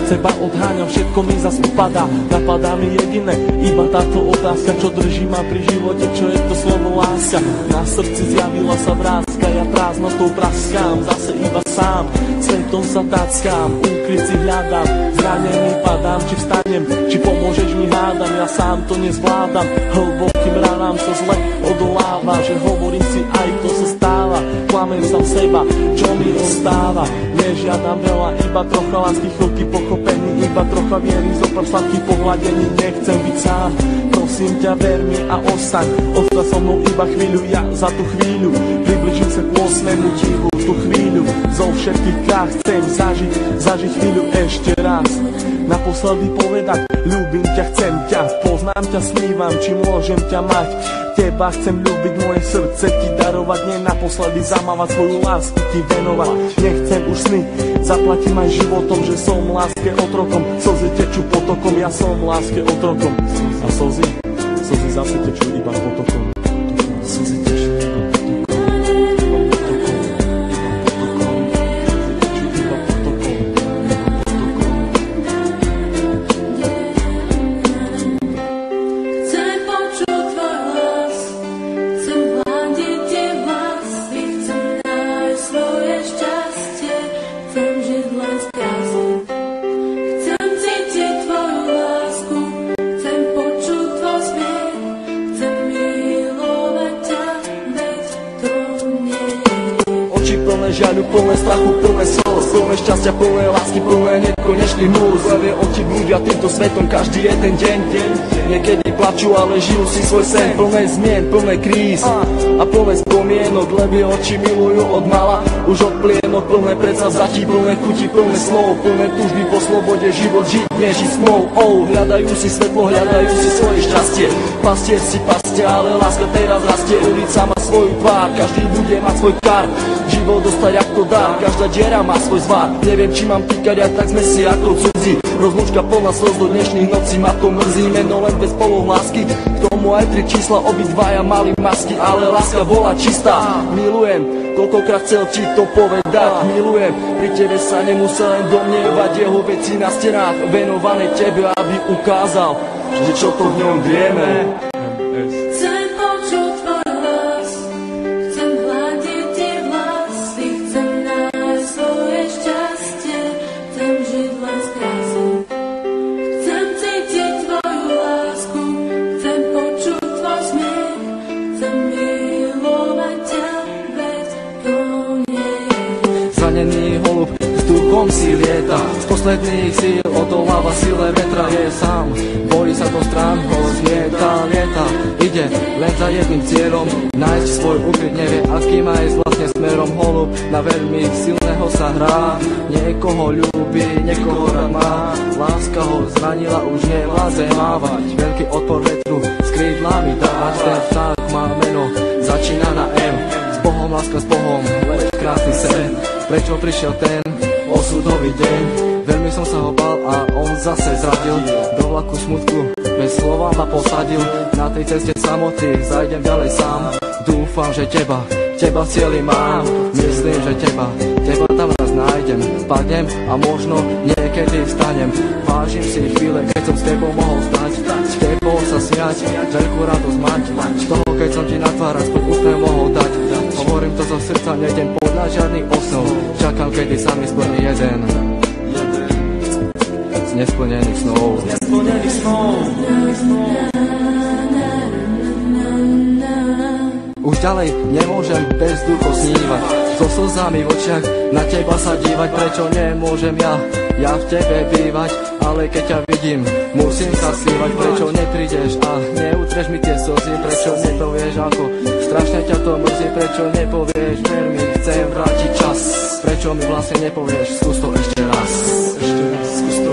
seba odháňam, všetko mi zas upadá. Napadá mi jediné, iba táto otázka, čo drží ma pri živote, čo je to slovo láska. Na srdci zjavila sa vrázka, ja prázdnotou praskám, zase iba sám, svetom sa tackám, úkryt si hľadám, zranený padám, či vstanem, či pomôžeš mi hádam, ja sám to nezvládam, hlbokým ranám sa zle odoláva, že hovorím si aj to sa stáva, klamem sa v seba, čo mi ostáva, nežiadam veľa, iba trocha lásky, chvíľky pochopení, iba trocha viery, zopár sladkých pohľadení, nechcem byť sám, prosím ťa, ver mi a ostaň so mnou iba chvíľu, ja za tú chvíľu približím sa k 8. tichu, tú chvíľu zo všetkých krát chcem zažiť chvíľu ešte raz, naposledy povedať, ľúbim ťa, chcem ťa, poznám ťa, snívam, či môžem ťa mať, teba chcem ľúbiť, moje srdce ti darovať, nie naposledy zamávať, svoju lásku ti venovať, nechcem už sny, zaplatím aj životom, že som láske otrokom, slzy tečú potokom, ja som láske otrokom, a slzy zase tečú iba potokom, slzy tečú iba žiaľu, plné strachu, plné slz, plné šťastia, plné lásky, plné nekonečných múz. Levé oči blúdia týmto svetom každý jeden deň. Niekedy plačú, ale žijú si svoj sen. Plné zmien, plné kríz a plné spomienok. Levé oči milujú od mala, už od plienok. Plné predsavzatí, plné chuti, plné slov, plné túžby po slobode, život žiť, nežiť smou. Hľadajú si svetlo, hľadajú si svoje šťastie. Pastier si pastia, ale láska teraz rastie. Ulica má svoju tvár, každý bude mať svoj kart. Život dostať ako dar, každá diera má svoj zvar. Neviem, či mám týkať, aj tak sme si ako cudzí. Rozlúčka plná slz do dnešných nocí, ma to mrzí, meno len bez polohlasky. K tomu aj 3 čísla, obidvaja mali masky, ale láska bola čistá. Milujem, koľkokrát chcel ti to povedať, milujem. Pri tebe sa nemusel len domnievať, jeho veci na stenách venované tebe, aby ukázal, že čo to v ňom vieme. Si lieta, z posledných síl odoláva sile vetra, je sám, bojí sa do strán, ho lieta, ide len za jedným cieľom, nájsť svoj ukryt, nevie aký má ísť vlastne smerom. Holub na veľmi silného sa hrá, niekoho ľúbi, niekoho rád má, láska ho zranila, už nevládze mávať, veľký odpor vetru s krídlami dávať, ten vták má meno, začína na M, s Bohom, láska s Bohom, leč krásny sen, prečo prišiel ten osudový deň, veľmi som sa ho bál a on zase zradil, do vlaku smutku bez slova ma posadil, na tej ceste samoty zajdem ďalej sám, dúfam, že teba v cieli mám, myslím, že teba tam raz nájdem, padnem a možno niekedy vstanem, vážim si chvíle, keď som s tebou mohol stať, s tebou sa smiať, veľkú radosť mať, z toho, keď som ti na tvár aspoň úsmev mohol dať, hovorím to zo srdca, nejdem podľa žiadnych osnov, čakám, kedy sa mi splní jeden z nesplnených snov. Už ďalej nemôžem bez ducho snívať, so slzami v očiach na teba sa dívať, prečo nemôžem ja v tebe bývať, ale keď ťa vidím, musím sa stívať, prečo neprídeš a neutreš mi tie slzy, prečo nepovieš ako strašne ťa to mrzí, prečo nepovieš, ver mi, chcem vrátiť čas, prečo mi vlastne nepovieš, skús to ešte raz, skús to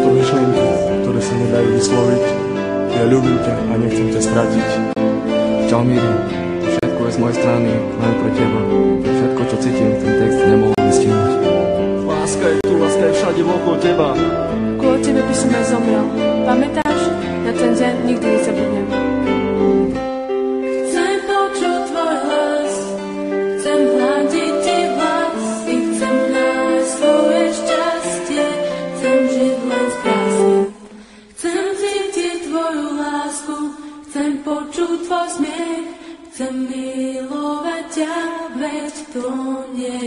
myšlienky, ktoré sa nedajú vysloviť, ja ľúbim ťa a nechcem ťa stratiť. Čau Miri, všetko je z mojej strany, len pre teba. Všetko, čo cítim, ten text nemohol vystihnúť. Láska je tu, láska je všade okolo teba. Kvôli tebe by som aj zomrel. Pamätáš? Na ten deň nikdy nezabudnem. Chcem počuť tvoj hlas, chcem hľadiť ti vlasy, chcem nájsť svoje šťastie, chcem Chcem milovať ťa, veď to nie